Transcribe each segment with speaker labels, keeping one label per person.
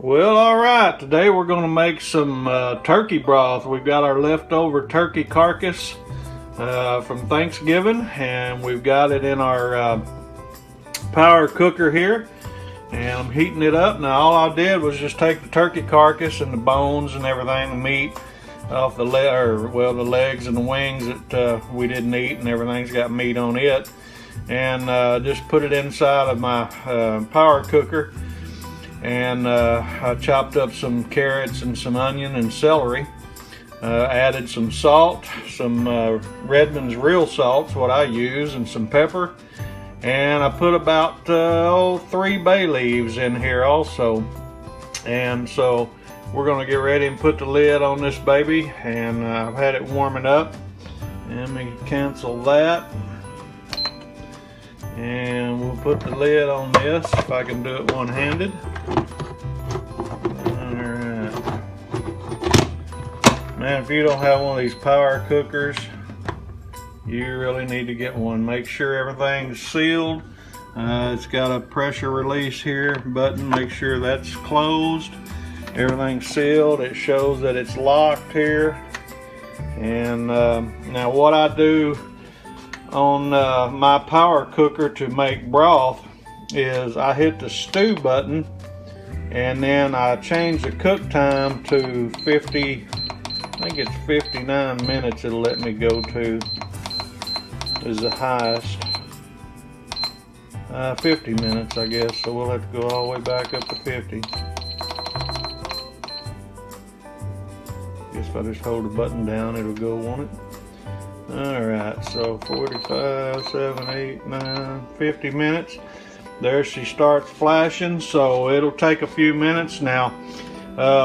Speaker 1: Well, all right, today we're going to make some turkey broth. We've got our leftover turkey carcass from Thanksgiving, and we've got it in our power cooker here, and I'm heating it up. Now all I did was just take the turkey carcass and the bones and everything, the meat off the the legs and the wings that we didn't eat, and everything's got meat on it, and just put it inside of my power cooker. And I chopped up some carrots and some onion and celery, added some salt, some Redmond's real salt's what I use, and some pepper, and I put about 3 bay leaves in here also. And so we're going to get ready and put the lid on this baby, and I've had it warming up. Let me cancel that, and we'll put the lid on this if I can do it one-handed. Alright. Man, if you don't have one of these power cookers, you really need to get one. Make sure everything's sealed. It's got a pressure release here button. Make sure that's closed. Everything's sealed. It shows that it's locked here. And now what I do on my power cooker to make broth is I hit the stew button, and then I change the cook time to 50, I think it's 59 minutes it'll let me go to, is the highest. 50 minutes I guess, so we'll have to go all the way back up to 50. Guess if I just hold the button down it'll go, won't it? Alright, so 45, 7, 8, 9, 50 minutes. There she starts flashing, so it'll take a few minutes. Now,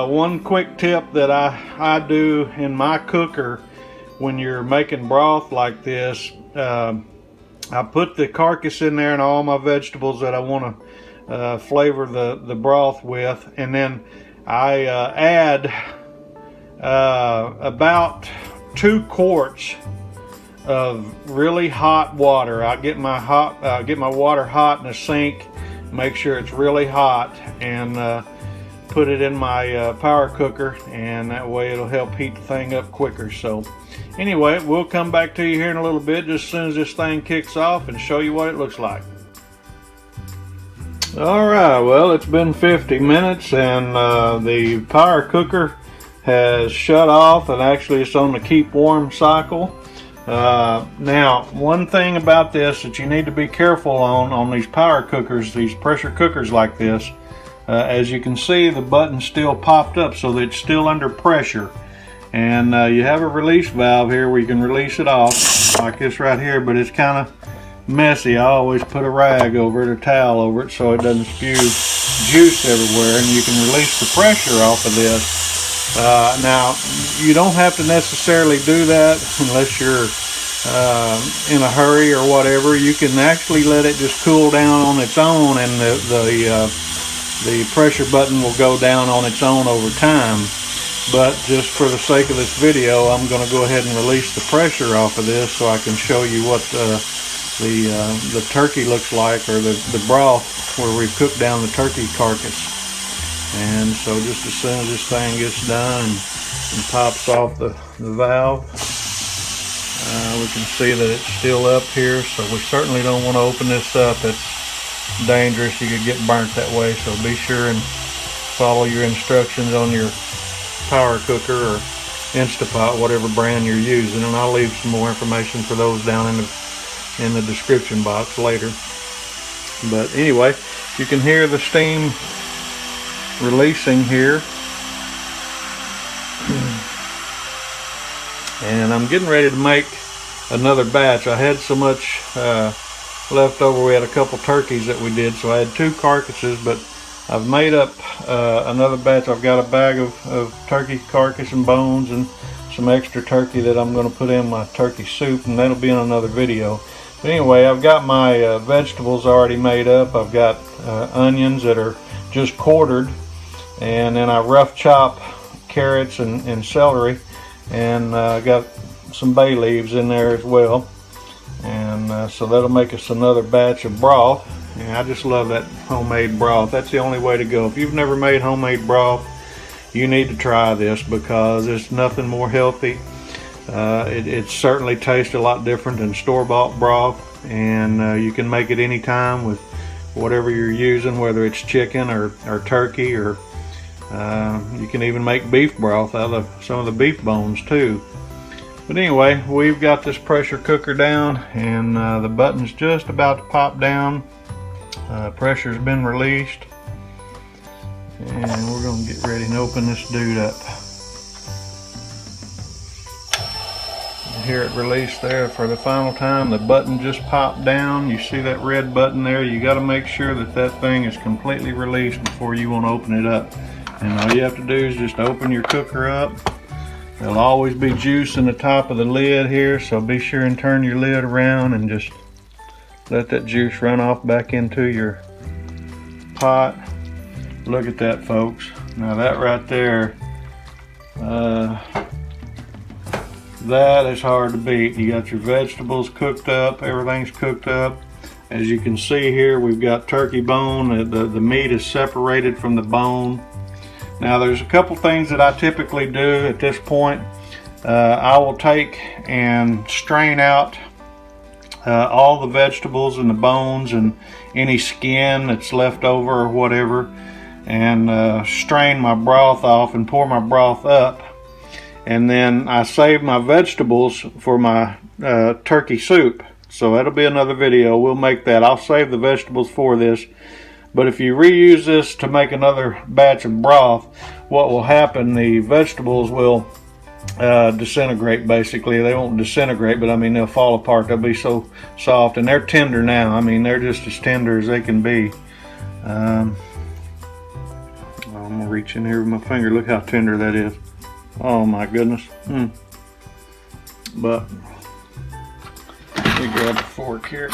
Speaker 1: one quick tip that I do in my cooker when you're making broth like this, I put the carcass in there and all my vegetables that I want to flavor the broth with, and then I add about 2 quarts of really hot water. I get my water hot in the sink, make sure it's really hot, and put it in my power cooker, and that way it'll help heat the thing up quicker. So anyway, we'll come back to you here in a little bit, just as soon as this thing kicks off, and show you what it looks like. Alright, well, it's been 50 minutes and the power cooker has shut off, and actually it's on the keep warm cycle. Now, one thing about this that you need to be careful on these power cookers, these pressure cookers like this, as you can see, the button's still popped up so that it's still under pressure, and you have a release valve here where you can release it off like this right here, but it's kind of messy. I always put a rag over it or towel over it so it doesn't spew juice everywhere, and you can release the pressure off of this. Now, you don't have to necessarily do that unless you're in a hurry or whatever. You can actually let it just cool down on its own, and the pressure button will go down on its own over time. But just for the sake of this video, I'm going to go ahead and release the pressure off of this so I can show you what the turkey looks like, or the broth where we've cooked down the turkey carcass. And so just as soon as this thing gets done and pops off the valve, we can see that it's still up here, so we certainly don't want to open this up. It's dangerous. You could get burnt that way, so be sure and follow your instructions on your power cooker or Instapot, whatever brand you're using, and I'll leave some more information for those down in the description box later. But anyway, you can hear the steam releasing here, and I'm getting ready to make another batch. I had so much left over. We had a couple turkeys that we did, so I had 2 carcasses, but I've made up another batch. I've got a bag of turkey carcass and bones and some extra turkey that I'm going to put in my turkey soup, and that'll be in another video. But anyway, I've got my vegetables already made up. I've got onions that are just quartered, and then I rough chop carrots and celery, and got some bay leaves in there as well. And so that'll make us another batch of broth. Yeah, I just love that homemade broth. That's the only way to go. If you've never made homemade broth, you need to try this because it's nothing more healthy. It certainly tastes a lot different than store-bought broth, and you can make it anytime with whatever you're using, whether it's chicken or turkey, or you can even make beef broth out of some of the beef bones too. But anyway, we've got this pressure cooker down, and the button's just about to pop down. Pressure's been released, and we're going to get ready and open this dude up. And hear it release there for the final time. The button just popped down. You see that red button there? You got to make sure that that thing is completely released before you want to open it up. And all you have to do is just open your cooker up. There'll always be juice in the top of the lid here, so be sure and turn your lid around and just let that juice run off back into your pot. Look at that, folks. Now that right there, that is hard to beat. You got your vegetables cooked up, everything's cooked up. As you can see here, we've got turkey bone. The meat is separated from the bone. Now there's a couple things that I typically do at this point. I will take and strain out all the vegetables and the bones and any skin that's left over or whatever, and strain my broth off and pour my broth up. And then I save my vegetables for my turkey soup. So that'll be another video. We'll make that. I'll save the vegetables for this. But if you reuse this to make another batch of broth, what will happen, the vegetables will disintegrate basically. They won't disintegrate, but I mean they'll fall apart. They'll be so soft, and they're tender now. I mean they're just as tender as they can be. I'm gonna reach in here with my finger. Look how tender that is. Oh my goodness. But let me grab a fork here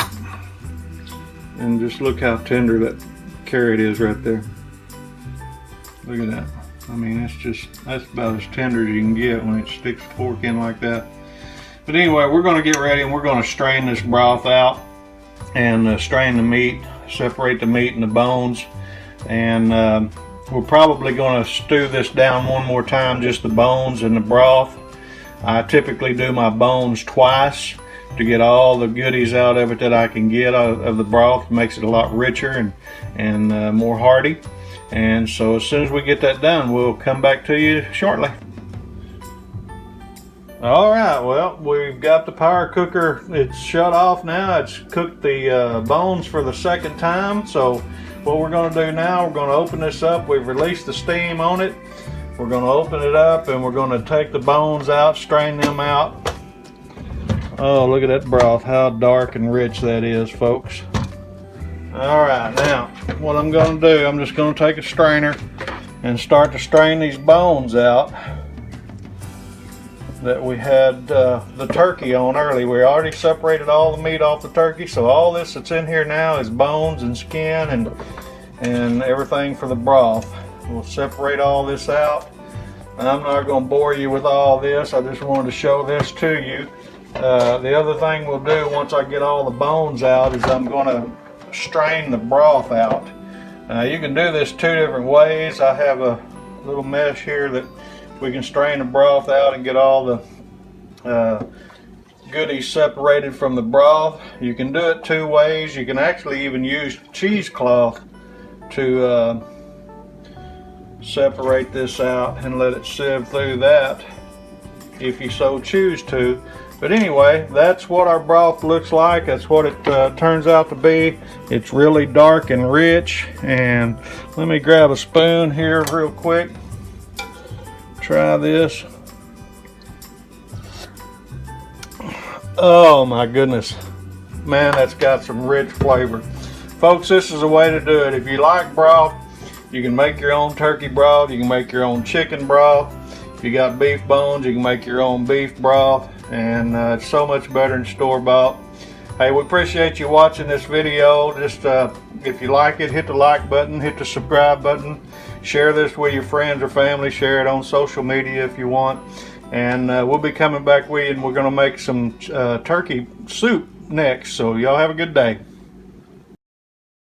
Speaker 1: and just look how tender that carrot is right there. Look at that. I mean, that's about as tender as you can get when it sticks a fork in like that. But anyway, we're going to get ready and we're going to strain this broth out and strain the meat, separate the meat and the bones, and we're probably going to stew this down one more time, just the bones and the broth. I typically do my bones twice to get all the goodies out of it that I can get out of the broth. It makes it a lot richer and more hearty. And so as soon as we get that done, we'll come back to you shortly. All right, well, we've got the power cooker. It's shut off now. It's cooked the bones for the second time. So what we're going to do now, we're going to open this up. We've released the steam on it. We're going to open it up and we're going to take the bones out, strain them out. Oh, look at that broth, how dark and rich that is, folks. All right, now what I'm going to do, I'm just going to take a strainer and start to strain these bones out that we had the turkey on early. We already separated all the meat off the turkey, so all this that's in here now is bones and skin and everything for the broth. We'll separate all this out. I'm not going to bore you with all this. I just wanted to show this to you. The other thing we'll do once I get all the bones out is I'm going to strain the broth out. You can do this two different ways. I have a little mesh here that we can strain the broth out and get all the goodies separated from the broth. You can do it two ways. You can actually even use cheesecloth to separate this out and let it sieve through that if you so choose to. But anyway, that's what our broth looks like. That's what it turns out to be. It's really dark and rich. And let me grab a spoon here real quick. Try this. Oh my goodness. Man, that's got some rich flavor. Folks, this is a way to do it. If you like broth, you can make your own turkey broth. You can make your own chicken broth. If you got beef bones, you can make your own beef broth. And it's so much better than store-bought. Hey, we appreciate you watching this video. Just if you like it, hit the like button, hit the subscribe button, share this with your friends or family, share it on social media if you want. And we'll be coming back with you, and we're going to make some turkey soup next. So y'all have a good day.